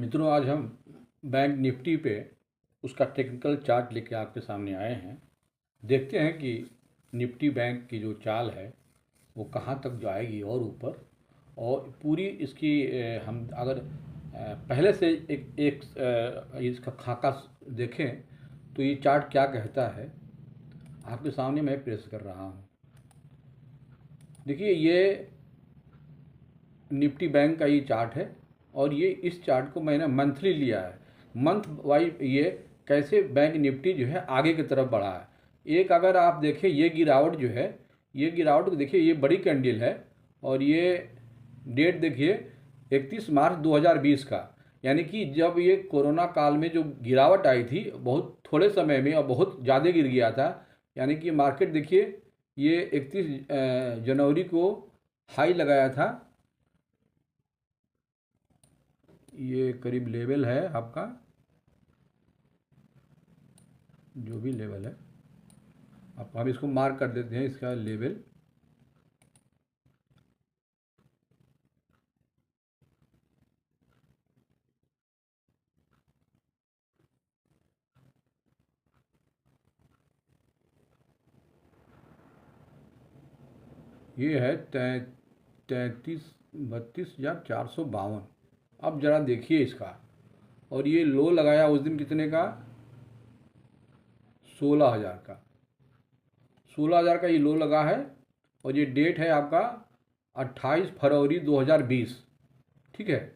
मित्रों, आज हम बैंक निफ्टी पे उसका टेक्निकल चार्ट लेके आपके सामने आए हैं। देखते हैं कि निफ्टी बैंक की जो चाल है वो कहाँ तक जाएगी और ऊपर, और पूरी इसकी हम अगर पहले से इसका खाका देखें तो ये चार्ट क्या कहता है आपके सामने मैं पेश कर रहा हूँ। देखिए, ये निफ्टी बैंक का ये चार्ट है और ये इस चार्ट को मैंने मंथली लिया है। मंथ वाइज ये कैसे बैंक निफ्टी जो है आगे की तरफ बढ़ा है। एक अगर आप देखें ये गिरावट जो है, ये गिरावट देखिए, ये बड़ी कैंडल है और ये डेट देखिए 31 मार्च 2020 का, यानी कि जब ये कोरोना काल में जो गिरावट आई थी बहुत थोड़े समय में और बहुत ज़्यादा गिर गया था। यानी कि मार्केट देखिए ये 31 जनवरी को हाई लगाया था। ये करीब लेवल है आपका, जो भी लेवल है आप हम इसको मार्क कर देते हैं, इसका लेवल। ये है 33,32,452। अब ज़रा देखिए इसका, और ये लो लगाया उस दिन कितने का, 16,000 का। 16,000 का ये लो लगा है और ये डेट है आपका 28 फरवरी 2020। ठीक है।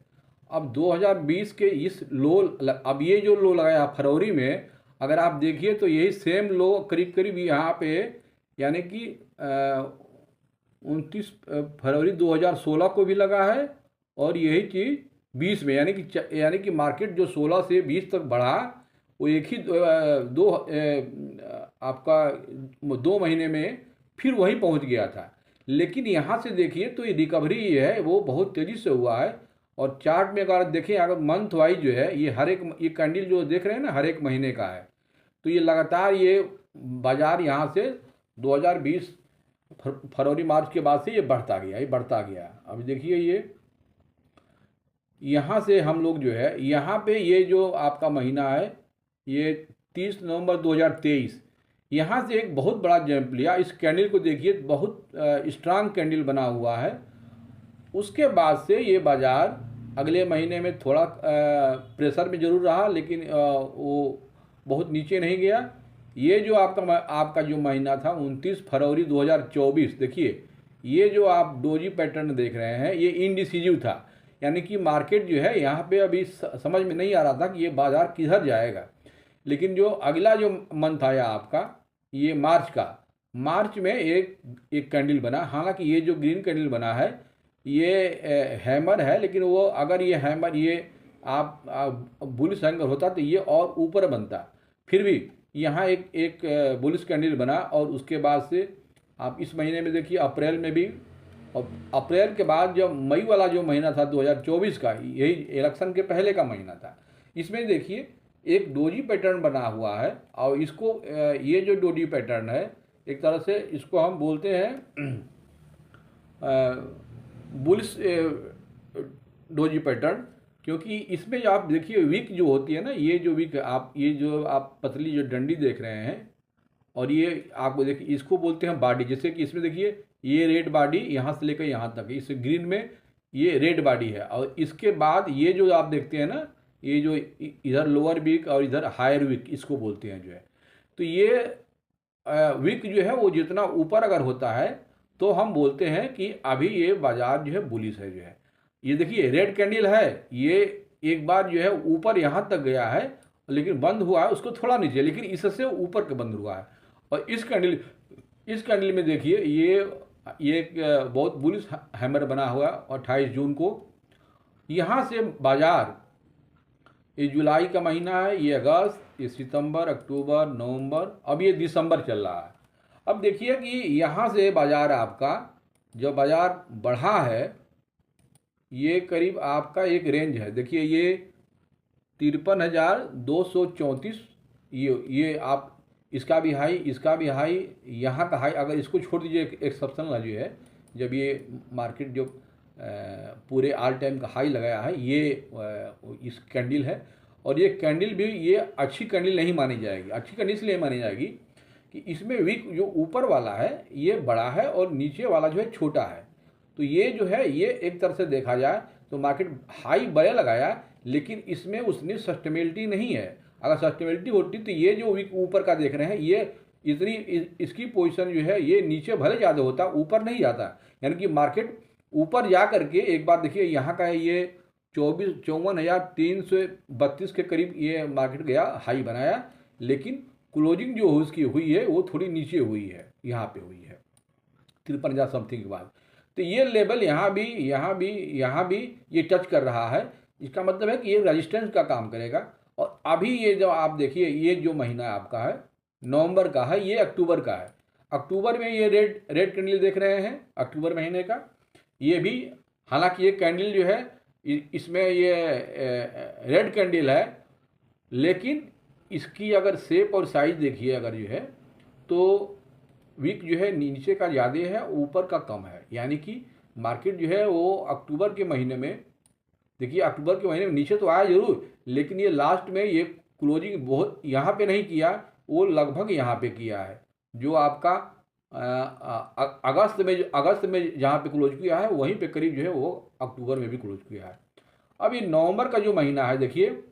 अब 2020 के इस लो, अब ये जो लो लगाया फरवरी में, अगर आप देखिए तो यही सेम लो करीब करीब यहाँ पे, यानी कि 29 फरवरी 2016 को भी लगा है और यही चीज़ 20 में, यानी कि मार्केट जो 16 से 20 तक बढ़ा वो एक ही आपका 2 महीने में फिर वहीं पहुंच गया था। लेकिन यहाँ से देखिए तो ये रिकवरी ये है वो बहुत तेज़ी से हुआ है। और चार्ट में अगर देखें, अगर मंथ वाइज जो है ये हर एक, ये कैंडल जो देख रहे हैं ना हर एक महीने का है, तो ये लगातार ये बाज़ार यहाँ से 2020 फरवरी मार्च के बाद से ये बढ़ता गया, ये बढ़ता गया। अब देखिए ये यहाँ से हम लोग जो है यहाँ पे ये जो आपका महीना है ये 30 नवंबर 2023, यहाँ से एक बहुत बड़ा जंप लिया। इस कैंडल को देखिए, बहुत स्ट्रांग कैंडल बना हुआ है। उसके बाद से ये बाज़ार अगले महीने में थोड़ा प्रेशर में ज़रूर रहा, लेकिन वो बहुत नीचे नहीं गया। ये जो आपका जो महीना था 29 फरवरी 2024, देखिए ये जो आप डोजी पैटर्न देख रहे हैं ये इनडिसिजिव था, यानी कि मार्केट जो है यहाँ पे अभी समझ में नहीं आ रहा था कि ये बाज़ार किधर जाएगा। लेकिन जो अगला जो मंथ आया आपका ये मार्च का, मार्च में एक कैंडल बना। हालांकि ये जो ग्रीन कैंडल बना है ये हैमर है, लेकिन वो अगर ये हैमर ये आप बुलिश हैंगर होता तो ये और ऊपर बनता। फिर भी यहाँ एक बुलिश कैंडल बना और उसके बाद से आप इस महीने में देखिए अप्रैल में भी, और अप्रैल के बाद जब मई वाला जो महीना था 2024 का, यही इलेक्शन के पहले का महीना था, इसमें देखिए एक डोजी पैटर्न बना हुआ है। और इसको ये जो डोजी पैटर्न है एक तरह से इसको हम बोलते हैं बुलिश डोजी पैटर्न, क्योंकि इसमें आप देखिए विक जो होती है ना, ये जो विक ये जो आप पतली जो डंडी देख रहे हैं, और ये आपको देखिए इसको बोलते हैं बॉडी। जैसे कि इसमें देखिए ये रेड बॉडी यहाँ से लेकर यहाँ तक, इस ग्रीन में ये रेड बॉडी है, और इसके बाद ये जो आप देखते हैं ना, ये जो इधर लोअर विक और इधर हायर विक इसको बोलते हैं जो है। तो ये विक जो है वो जितना ऊपर अगर होता है तो हम बोलते हैं कि अभी ये बाजार जो है बुलिश है जो है। ये देखिए रेड कैंडल है, ये एक बार जो है ऊपर यहाँ तक गया है, लेकिन बंद हुआ है उसको थोड़ा नीचे, लेकिन इससे ऊपर का बंद हुआ है। और इस कैंडल में देखिए ये एक बहुत बुलिश हैमर बना हुआ 28 जून को। यहाँ से बाजार, ये जुलाई का महीना है, ये अगस्त, ये सितंबर, अक्टूबर, नवंबर, अब ये दिसंबर चल रहा है। अब देखिए कि यहाँ से बाजार आपका जो बाजार बढ़ा है ये करीब आपका एक रेंज है, देखिए ये 53,234। ये आप इसका भी हाई, इसका भी हाई, यहाँ का हाई, अगर इसको छोड़ दीजिए एक्सेप्शनल जो है, जब ये मार्केट जो पूरे ऑल टाइम का हाई लगाया है, ये इस कैंडल है। और ये कैंडल भी ये अच्छी कैंडल नहीं मानी जाएगी। अच्छी कैंडल इसलिए मानी जाएगी कि इसमें विक जो ऊपर वाला है ये बड़ा है और नीचे वाला जो है छोटा है। तो ये जो है ये एक तरह से देखा जाए तो मार्केट हाई बड़े लगाया, लेकिन इसमें उसने सस्टेनेबिलिटी नहीं है। अगर सस्टेनेबिलिटी होती तो ये जो विक ऊपर का देख रहे हैं ये इतनी इसकी पोजीशन जो है ये नीचे भले ज़्यादा होता, ऊपर नहीं जाता। यानी कि मार्केट ऊपर जा करके एक बार देखिए यहाँ का है ये 54,332 के करीब ये मार्केट गया, हाई बनाया, लेकिन क्लोजिंग जो उसकी हुई है वो थोड़ी नीचे हुई है, यहाँ पे हुई है 53,000 समथिंग के बाद। तो ये लेवल यहाँ भी ये टच कर रहा है। इसका मतलब है कि ये रेजिस्टेंस का काम करेगा। और अभी ये जो आप देखिए ये जो महीना आपका है नवंबर का है, ये अक्टूबर का है। अक्टूबर में ये रेड कैंडल देख रहे हैं अक्टूबर महीने का, ये भी हालांकि ये कैंडल जो है इसमें ये रेड कैंडल है, लेकिन इसकी अगर शेप और साइज देखिए अगर जो है तो वीक जो है नीचे का ज़्यादा है, ऊपर का कम है। यानी कि मार्केट जो है वो अक्टूबर के महीने में देखिए, अक्टूबर के महीने में नीचे तो आया जरूर, लेकिन ये लास्ट में ये क्लोजिंग बहुत यहाँ पे नहीं किया, वो लगभग यहाँ पे किया है। जो आपका अगस्त में जहाँ पे क्लोज किया है वहीं पे करीब जो है वो अक्टूबर में भी क्लोज किया है। अब ये नवंबर का जो महीना है देखिए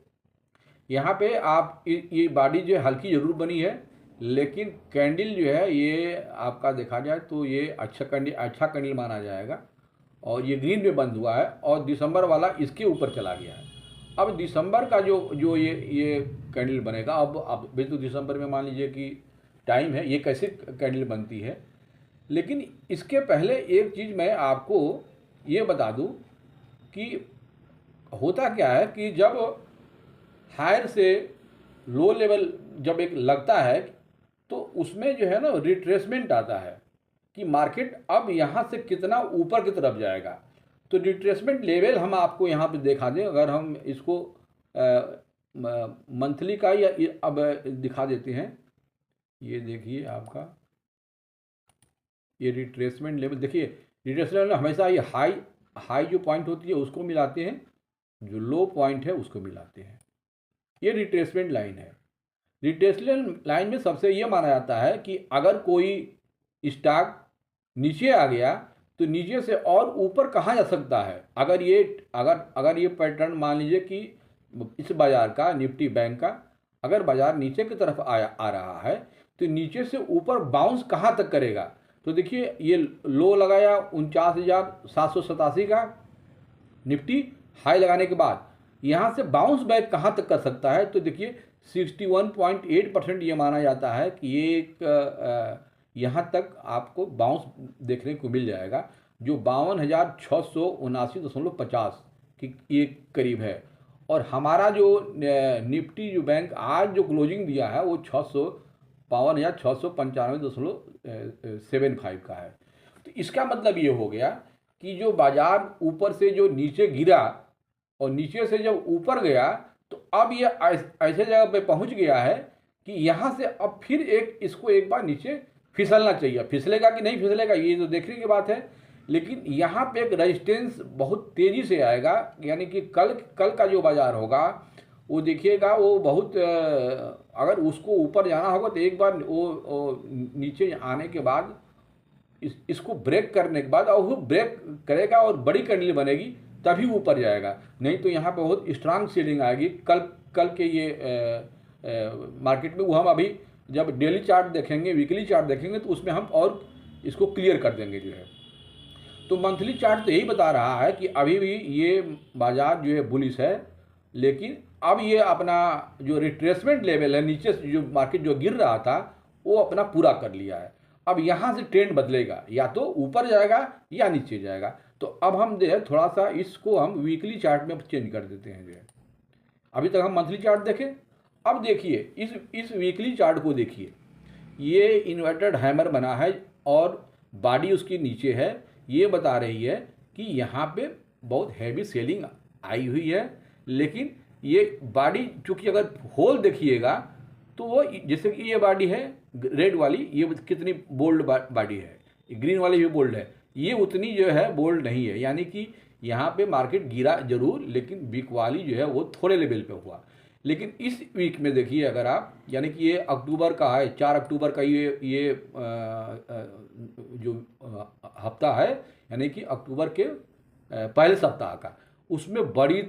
यहाँ पे आप ये बॉडी जो है हल्की जरूर बनी है, लेकिन कैंडल जो है ये आपका देखा जाए तो ये अच्छा कैंडल माना जाएगा। और ये ग्रीन में बंद हुआ है और दिसंबर वाला इसके ऊपर चला गया है। अब दिसंबर का जो ये कैंडल बनेगा, अब भी तो दिसंबर में मान लीजिए कि टाइम है, ये कैसे कैंडल बनती है। लेकिन इसके पहले एक चीज़ मैं आपको ये बता दूं कि होता क्या है कि जब हायर से लो लेवल जब एक लगता है तो उसमें जो है ना रिट्रेसमेंट आता है कि मार्केट अब यहाँ से कितना ऊपर की तरफ जाएगा। तो रिट्रेसमेंट लेवल हम आपको यहाँ पे दिखा दें, अगर हम इसको मंथली का या अब दिखा देते हैं। ये देखिए आपका ये रिट्रेसमेंट लेवल देखिए, रिट्रेसमेंट लेवल हमेशा ये हाई जो पॉइंट होती है उसको मिलाते हैं, जो लो पॉइंट है उसको मिलाते हैं। ये रिट्रेसमेंट लाइन है। रिट्रेसमेंट लाइन में सबसे ये माना जाता है कि अगर कोई स्टॉक नीचे आ गया तो नीचे से और ऊपर कहाँ जा सकता है। अगर ये पैटर्न मान लीजिए कि इस बाज़ार का निफ्टी बैंक का अगर बाज़ार नीचे की तरफ आ रहा है तो नीचे से ऊपर बाउंस कहाँ तक करेगा। तो देखिए ये लो लगाया 49,787 का निफ्टी हाई लगाने के बाद यहाँ से बाउंस बैक कहाँ तक कर सकता है। तो देखिए 61.8% ये माना जाता है कि ये एक यहाँ तक आपको बाउंस देखने को मिल जाएगा, जो 52,679.50 की ये करीब है। और हमारा जो निफ्टी जो बैंक आज जो क्लोजिंग दिया है वो 52,695.75 का है। तो इसका मतलब ये हो गया कि जो बाजार ऊपर से जो नीचे गिरा और नीचे से जब ऊपर गया तो अब ये ऐसे जगह पे पहुंच गया है कि यहाँ से अब फिर इसको एक बार नीचे फिसलना चाहिए। फिसलेगा कि नहीं फिसलेगा ये तो देखने की बात है, लेकिन यहाँ पे एक रेजिस्टेंस बहुत तेज़ी से आएगा। यानी कि कल का जो बाज़ार होगा वो देखिएगा वो बहुत अगर उसको ऊपर जाना होगा तो एक बार वो नीचे आने के बाद इसको ब्रेक करने के बाद और वो ब्रेक करेगा और बड़ी कैंडल बनेगी तभी ऊपर जाएगा, नहीं तो यहाँ पे बहुत स्ट्रांग सेलिंग आएगी। कल के ये मार्केट में वो हम अभी जब डेली चार्ट देखेंगे वीकली चार्ट देखेंगे तो उसमें हम और इसको क्लियर कर देंगे जो है। तो मंथली चार्ट तो यही बता रहा है कि अभी भी ये बाजार जो है बुलिश है, लेकिन अब ये अपना जो रिट्रेसमेंट लेवल है नीचे से जो मार्केट जो गिर रहा था वो अपना पूरा कर लिया है। अब यहाँ से ट्रेंड बदलेगा, या तो ऊपर जाएगा या नीचे जाएगा। तो अब हम जो है थोड़ा सा इसको हम वीकली चार्ट में चेंज कर देते हैं जो है। अभी तक हम मंथली चार्ट देखें, अब देखिए इस वीकली चार्ट को देखिए, ये इन्वर्टेड हैमर बना है और बॉडी उसकी नीचे है। ये बता रही है कि यहाँ पे बहुत हैवी सेलिंग आई हुई है, लेकिन ये बॉडी चूँकि अगर होल देखिएगा तो वो जैसे कि ये बॉडी है रेड वाली, ये कितनी बोल्ड बॉडी है, ग्रीन वाली भी बोल्ड है, ये उतनी जो है बोल्ड नहीं है, यानी कि यहाँ पे मार्केट गिरा जरूर, लेकिन वीक वाली जो है वो थोड़े लेवल पे हुआ। लेकिन इस वीक में देखिए अगर आप, यानी कि ये अक्टूबर का है, 4 अक्टूबर का ये जो हफ्ता है, यानी कि अक्टूबर के पहले सप्ताह का, उसमें बड़ी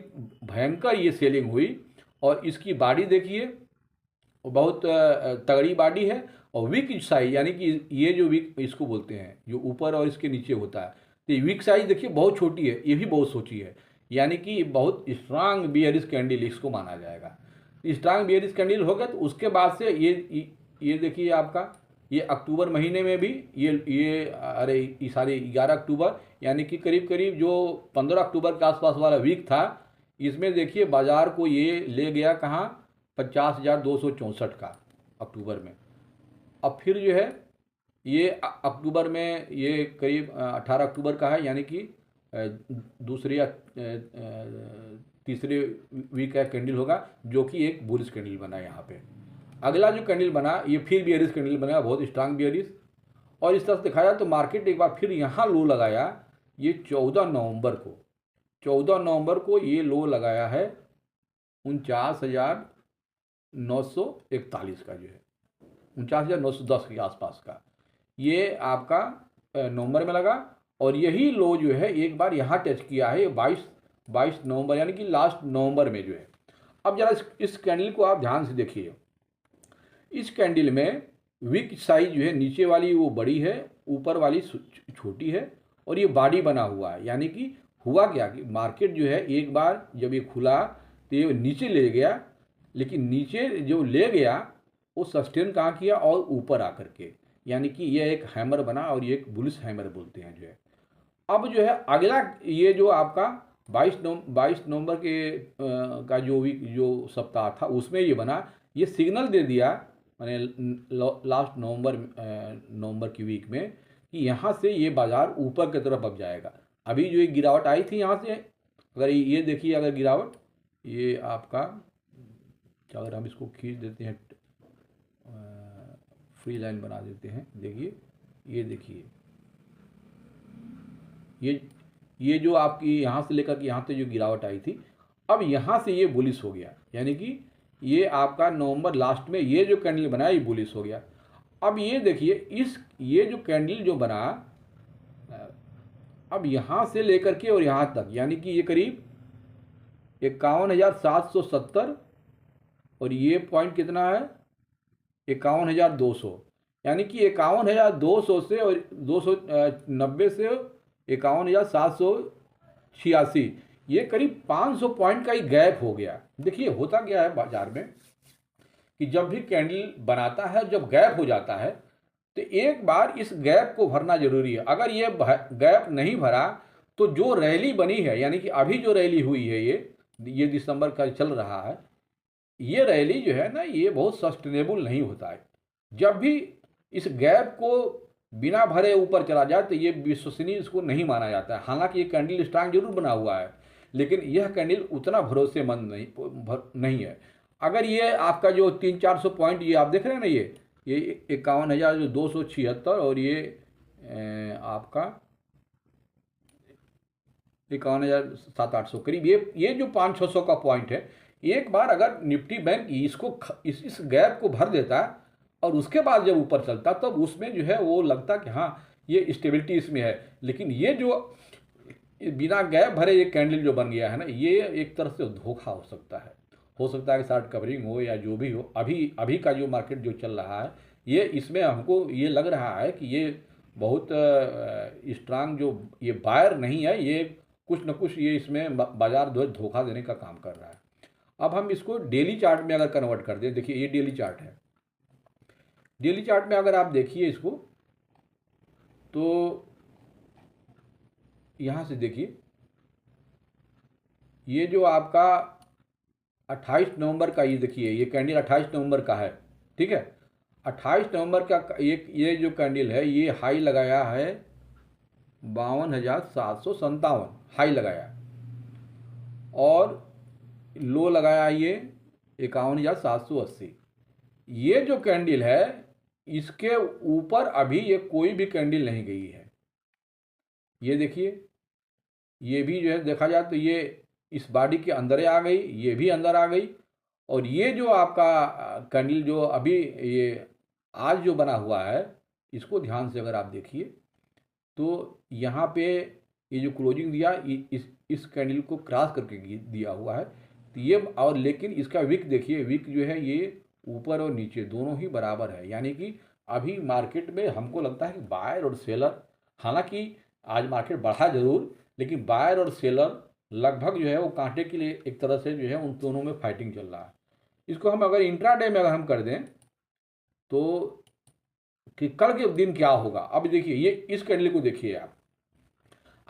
भयंकर ये सेलिंग हुई। और इसकी बॉडी देखिए, बहुत तगड़ी बॉडी है। और वीक साइज, यानी कि ये जो वीक इसको बोलते हैं, जो ऊपर और इसके नीचे होता है, तो ये वीक साइज देखिए बहुत छोटी है, ये भी बहुत छोटी है, यानी कि बहुत स्ट्रांग बियरिश कैंडल इसको माना जाएगा। स्ट्रांग बियरिश कैंडल हो गया, तो उसके बाद से ये देखिए आपका, ये अक्टूबर महीने में भी ये अरे ये सारे 11 अक्टूबर, यानी कि करीब करीब जो 15 अक्टूबर के आसपास वाला वीक था, इसमें देखिए बाजार को ये ले गया कहाँ, 50,264 का अक्टूबर में। अब फिर जो है ये अक्टूबर में ये करीब 18 अक्टूबर का है, यानी कि दूसरे या तीसरे वीक का कैंडल होगा, जो कि एक बुलिश कैंडल बना यहाँ पे। अगला जो कैंडल बना ये फिर बियरिश कैंडल बना, बहुत स्ट्रांग बियरिश। और इस तरह से दिखाया तो मार्केट एक बार फिर यहाँ लो लगाया, ये 14 नवंबर को, 14 नवंबर को ये लो लगाया है 49,941 का, जो है 49,910 के आसपास का, ये आपका नवंबर में लगा। और यही लो जो है एक बार यहाँ टच किया है 22 नवंबर, यानी कि लास्ट नवंबर में जो है। अब जरा इस कैंडल को आप ध्यान से देखिए। इस कैंडल में विक साइज जो है, नीचे वाली वो बड़ी है, ऊपर वाली छोटी है, और ये बॉडी बना हुआ है। यानी कि हुआ क्या कि मार्केट जो है एक बार जब ये खुला तो ये नीचे ले गया, लेकिन नीचे जो ले गया वो सस्टेन कहाँ किया, और ऊपर आकर के, यानी कि ये एक हैमर बना, और ये एक बुलिश हैमर बोलते हैं जो है। अब जो है अगला ये जो आपका 22 नवंबर के का जो वीक जो सप्ताह था, उसमें ये बना, ये सिग्नल दे दिया मैंने लास्ट नवंबर की वीक में, कि यहाँ से ये बाजार ऊपर की तरफ अब जाएगा। अभी जो एक गिरावट आई थी यहाँ से, अगर ये देखिए, अगर गिरावट ये आपका, अगर हम इसको खींच देते हैं, फ्री लाइन बना देते हैं, देखिए ये देखिए, ये जो आपकी यहाँ से लेकर के यहाँ से जो गिरावट आई थी, अब यहाँ से ये बुलिश हो गया, यानी कि ये आपका नवंबर लास्ट में ये जो कैंडल बना ये बुलिश हो गया। अब ये देखिए ये जो कैंडल जो बना, अब यहाँ से लेकर के और यहाँ तक, यानी कि ये करीब 51,770, और ये पॉइंट कितना है 51,200, यानी कि 51,200 से और 290 से 51,786, ये करीब 500 पॉइंट का ही गैप हो गया। देखिए होता क्या है बाजार में कि जब भी कैंडल बनाता है, जब गैप हो जाता है, तो एक बार इस गैप को भरना जरूरी है। अगर ये गैप नहीं भरा तो जो रैली बनी है, यानी कि अभी जो रैली हुई है, ये दिसंबर का चल रहा है, ये रैली जो है ना, ये बहुत सस्टेनेबल नहीं होता है। जब भी इस गैप को बिना भरे ऊपर चला जाए तो ये विश्वसनीय इसको नहीं माना जाता है। हालांकि ये कैंडल स्ट्रांग जरूर बना हुआ है, लेकिन यह कैंडल उतना भरोसेमंद नहीं है। अगर ये आपका जो 300-400 पॉइंट ये आप देख रहे हैं ना, ये 51,276, और ये आपका 51,700-800 करीब, ये जो 500-600 का पॉइंट है, एक बार अगर निफ्टी बैंक इसको इस गैप को भर देता और उसके बाद जब ऊपर चलता, तब उसमें जो है वो लगता कि हाँ ये स्टेबिलिटी इसमें है। लेकिन ये जो बिना गैप भरे ये कैंडल जो बन गया है ना, ये एक तरह से धोखा हो सकता है कि शॉर्ट कवरिंग हो या जो भी हो। अभी का जो मार्केट जो चल रहा है, ये इसमें हमको ये लग रहा है कि ये बहुत स्ट्रांग जो ये बायर नहीं है, ये कुछ न कुछ ये इसमें बाजार धोखा देने का काम कर रहा है। अब हम इसको डेली चार्ट में अगर कन्वर्ट कर दें, देखिए ये डेली चार्ट है। डेली चार्ट में अगर आप देखिए इसको, तो यहाँ से देखिए, ये जो आपका 28 नवंबर का, ये देखिए ये कैंडल 28 नवंबर का है, ठीक है। 28 नवंबर का ये जो कैंडल है, ये हाई लगाया है 52,757 हाई लगाया, और लो लगाया ये 51,780। ये जो कैंडल है, इसके ऊपर अभी ये कोई भी कैंडल नहीं गई है। ये देखिए, ये भी जो है देखा जाए तो ये इस बॉडी के अंदर ही आ गई, ये भी अंदर आ गई। और ये जो आपका कैंडल जो अभी ये आज जो बना हुआ है, इसको ध्यान से अगर आप देखिए तो यहाँ पे ये जो क्लोजिंग दिया इस कैंडल को क्रॉस करके दिया हुआ है। तो ये और लेकिन इसका विक देखिए, विक जो है ये ऊपर और नीचे दोनों ही बराबर है। यानी कि अभी मार्केट में हमको लगता है कि बायर और सेलर, हालांकि आज मार्केट बढ़ा जरूर, लेकिन बायर और सेलर लगभग जो है वो कांटे के लिए एक तरह से जो है उन दोनों में फाइटिंग चल रहा है। इसको हम अगर इंट्राडे में अगर हम कर दें तो कि कल के दिन क्या होगा। अब देखिए ये इस कैंडल को देखिए आप,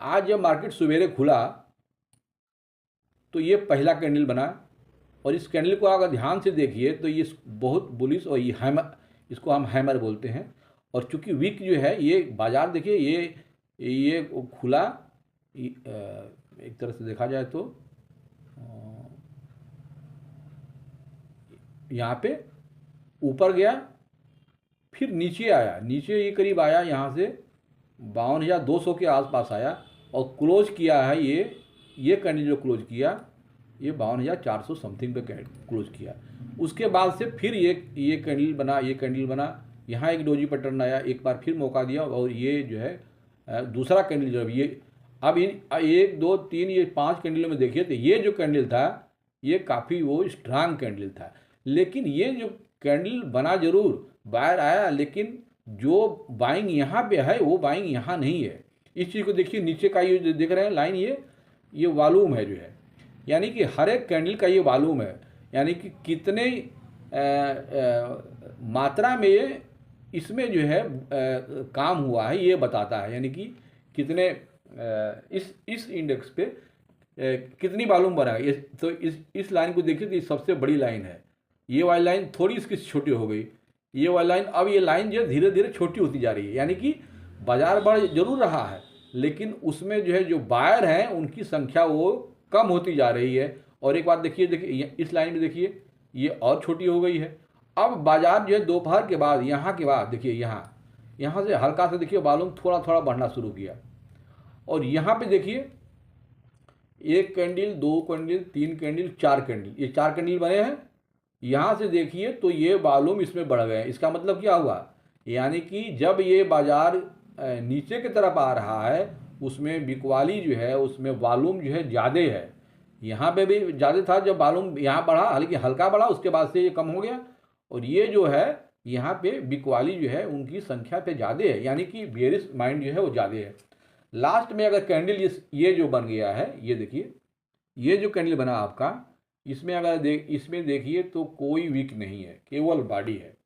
आज जब मार्केट सवेरे खुला तो ये पहला कैंडल बना, और इस कैंडल को अगर ध्यान से देखिए तो ये बहुत बुलिश, और ये हैमर, इसको हम हैमर बोलते हैं। और चूंकि वीक जो है ये बाजार देखिए ये खुला एक तरह से देखा जाए तो यहाँ पे ऊपर गया, फिर नीचे आया, नीचे ये करीब आया यहाँ से 52,200 के आसपास आया, और क्लोज किया है ये कैंडल जो क्लोज किया ये 52,400 समथिंग पे क्लोज किया। उसके बाद से फिर ये कैंडल बना, यहाँ एक डोजी पैटर्न आया, एक बार फिर मौका दिया, और ये जो है दूसरा कैंडल जो ये अब इन 1 2 3 ये 5 कैंडलों में देखिए तो ये जो कैंडल था ये काफ़ी वो स्ट्रांग कैंडल था। लेकिन ये जो कैंडल बना जरूर, बायर आया, लेकिन जो बाइंग यहाँ पे है वो बाइंग यहाँ नहीं है। इस चीज़ को देखिए, नीचे का ये जो देख रहे हैं लाइन, ये वॉल्यूम है जो है, यानी कि हर एक कैंडल का ये वॉल्यूम है, यानी कि कितने मात्रा में इसमें जो है काम हुआ है ये बताता है। यानी कि कितने इस इंडेक्स पे कितनी वॉल्यूम बना है। तो इस लाइन को देखिए तो ये सबसे बड़ी लाइन है, ये वाली लाइन थोड़ी इसकी छोटी हो गई, ये वाली लाइन, अब ये लाइन जो धीरे धीरे छोटी होती जा रही है। यानी कि बाजार बढ़ जरूर रहा है, लेकिन उसमें जो है जो बायर हैं उनकी संख्या वो कम होती जा रही है। और एक बात देखिए इस लाइन में देखिए ये और छोटी हो गई है। अब बाजार जो है दोपहर के बाद यहाँ के बाद देखिए यहाँ से हल्का सा देखिए वॉल्यूम थोड़ा थोड़ा बढ़ना शुरू किया, और यहाँ पे देखिए 1 कैंडल 2 कैंडल 3 कैंडल 4 कैंडल, ये 4 कैंडल बने हैं। यहाँ से देखिए तो ये वॉल्यूम इसमें बढ़ गए। इसका मतलब क्या हुआ, यानी कि जब ये बाजार नीचे की तरफ आ रहा है उसमें बिकवाली जो है उसमें वॉल्यूम जो है ज़्यादा है। यहाँ पे भी ज़्यादा था, जब वॉल्यूम यहाँ बढ़ा, हालांकि हल्का बढ़ा, उसके बाद से ये कम हो गया। और ये जो है यहाँ पे बिकवाली जो है उनकी संख्या पे ज़्यादा है, यानी कि बेरिश माइंड जो है वो ज़्यादा है। लास्ट में अगर कैंडल ये जो बन गया है, ये देखिए ये जो कैंडल बना आपका, इसमें अगर इसमें देखिए तो कोई वीक नहीं है, केवल बॉडी है,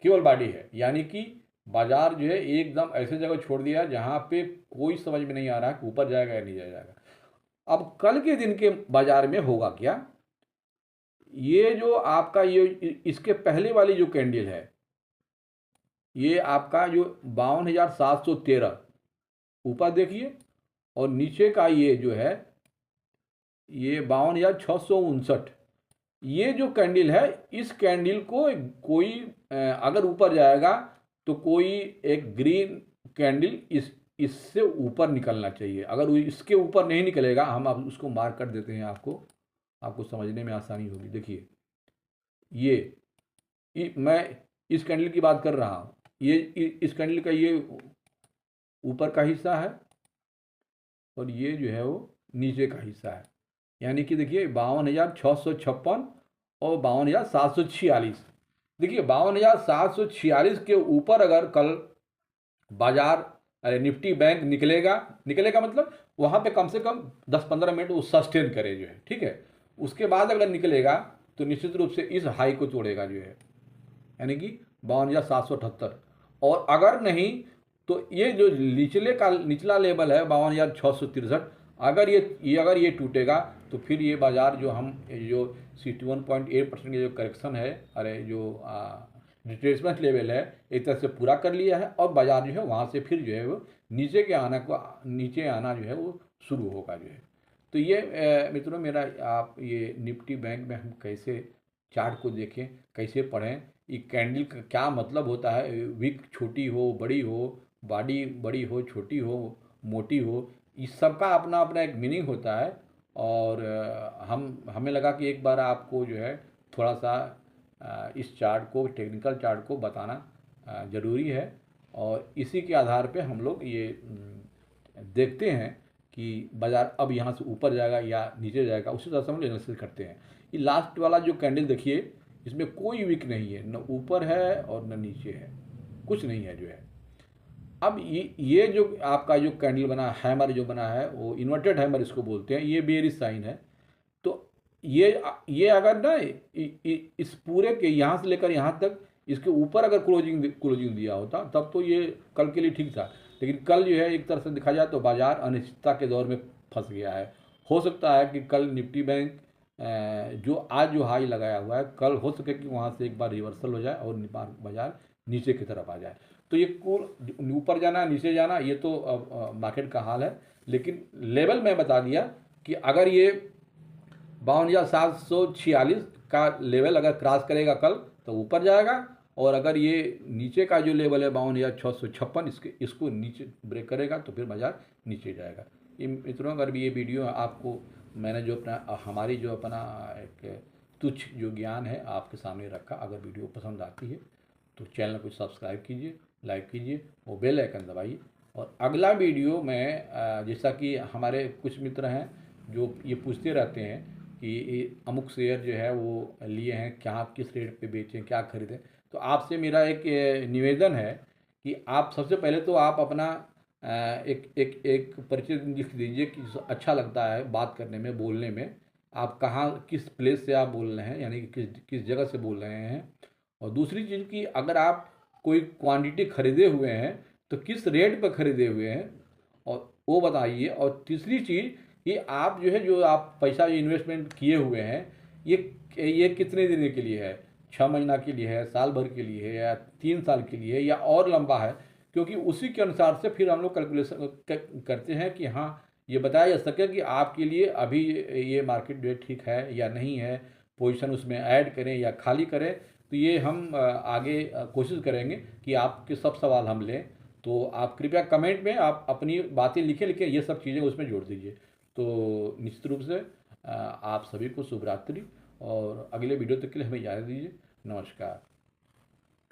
केवल बॉडी है। यानी कि बाजार जो है एकदम ऐसे जगह छोड़ दिया जहाँ पे कोई समझ में नहीं आ रहा है कि ऊपर जाएगा या नहीं जाएगा। अब कल के दिन के बाजार में होगा क्या, ये जो आपका ये इसके पहले वाली जो कैंडल है ये आपका जो 52,713 ऊपर देखिए, और नीचे का ये जो है ये 52,659, ये जो कैंडल है इस कैंडल को कोई अगर ऊपर जाएगा तो कोई एक ग्रीन कैंडल इससे ऊपर निकलना चाहिए। अगर इसके ऊपर नहीं निकलेगा, हम अब उसको मार्क कर देते हैं, आपको समझने में आसानी होगी। देखिए मैं इस कैंडल की बात कर रहा हूँ, ये इस कैंडल का ये ऊपर का हिस्सा है और ये जो है वो नीचे का हिस्सा है। यानी कि देखिए 52,656 और 52,746। देखिए 52,746 के ऊपर अगर कल बाजार निफ्टी बैंक निकलेगा मतलब वहाँ पे कम से कम 10-15 मिनट वो सस्टेन करे जो है, ठीक है। उसके बाद अगर निकलेगा तो निश्चित रूप से इस हाई को तोड़ेगा जो है, यानी कि 52,778। और अगर नहीं तो ये जो निचला लेवल है 52,663, अगर ये टूटेगा तो फिर ये बाजार जो 61.8% के जो करेक्शन है, अरे जो रिट्रेसमेंट लेवल है, एक तरह से पूरा कर लिया है। और बाजार जो है वहाँ से फिर जो है वो नीचे आना जो है वो शुरू होगा जो है। तो ये मित्रों मेरा आप ये निफ्टी बैंक में हम कैसे चार्ट को देखें, कैसे पढ़ें, ये कैंडल का क्या मतलब होता है, विक छोटी हो बड़ी हो, बॉडी बड़ी हो छोटी हो, मोटी हो, इस सब का अपना अपना एक मीनिंग होता है। और हमें लगा कि एक बार आपको जो है थोड़ा सा इस चार्ट को, टेक्निकल चार्ट को बताना ज़रूरी है। और इसी के आधार पे हम लोग ये देखते हैं कि बाज़ार अब यहाँ से ऊपर जाएगा या नीचे जाएगा, उसी तरह से हम एनालिसिस करते हैं। ये लास्ट वाला जो कैंडल देखिए, इसमें कोई वीक नहीं है, न ऊपर है और न नीचे है, कुछ नहीं है जो है। अब ये जो आपका जो कैंडल बना, हैमर जो बना है, वो इन्वर्टेड हैमर इसको बोलते हैं, ये बेयरिश साइन है। तो ये अगर ना इस पूरे के यहाँ से लेकर यहाँ तक इसके ऊपर अगर क्लोजिंग दिया होता तब तो ये कल के लिए ठीक था। लेकिन कल जो है एक तरह से देखा जाए तो बाजार अनिश्चितता के दौर में फंस गया है। हो सकता है कि कल निफ्टी बैंक जो आज जो हाई लगाया हुआ है, कल हो सके कि वहाँ से एक बार रिवर्सल हो जाए और बाजार नीचे की तरफ आ जाए। तो ये कुल ऊपर जाना नीचे जाना ये तो मार्केट का हाल है। लेकिन लेवल मैं बता दिया कि अगर ये 52,746 का लेवल अगर क्रॉस करेगा कल तो ऊपर जाएगा, और अगर ये नीचे का जो लेवल है 52,656 इसको नीचे ब्रेक करेगा तो फिर बाजार नीचे जाएगा। मित्रों, अगर भी ये वीडियो आपको मैंने जो अपना हमारी जो अपना एक तुच्छ जो ज्ञान है आपके सामने रखा, अगर वीडियो पसंद आती है तो चैनल को सब्सक्राइब कीजिए, लाइक कीजिए और बेल आइकन दबाइए। और अगला वीडियो में जैसा कि हमारे कुछ मित्र हैं जो ये पूछते रहते हैं कि अमुक शेयर जो है वो लिए हैं, क्या किस रेट पे बेचें, क्या खरीदें, तो आपसे मेरा एक निवेदन है कि आप सबसे पहले तो आप अपना एक परिचय लिख दीजिए कि अच्छा लगता है बात करने में, बोलने में, आप कहाँ किस प्लेस से आप बोल रहे हैं, यानी कि किस जगह से बोल रहे हैं। और दूसरी चीज़ कि अगर आप कोई क्वांटिटी खरीदे हुए हैं तो किस रेट पर खरीदे हुए हैं और वो बताइए। और तीसरी चीज़ कि आप जो है जो आप पैसा इन्वेस्टमेंट किए हुए हैं ये कितने दिन के लिए है, 6 महीना के लिए है, साल भर के लिए है, या 3 साल के लिए है, या और लंबा है। क्योंकि उसी के अनुसार से फिर हम लोग कैलकुलेशन करते हैं कि हाँ ये बताया जा सके कि आपके लिए अभी ये मार्केट रेट ठीक है या नहीं है, पोजीशन उसमें ऐड करें या खाली करें। तो ये हम आगे कोशिश करेंगे कि आपके सब सवाल हम लें। तो आप कृपया कमेंट में आप अपनी बातें लिखें, ये सब चीज़ें उसमें जोड़ दीजिए। तो निश्चित रूप से आप सभी को शुभ रात्रि, और अगले वीडियो तक के लिए हमें इजाज़त दीजिए। नमस्कार।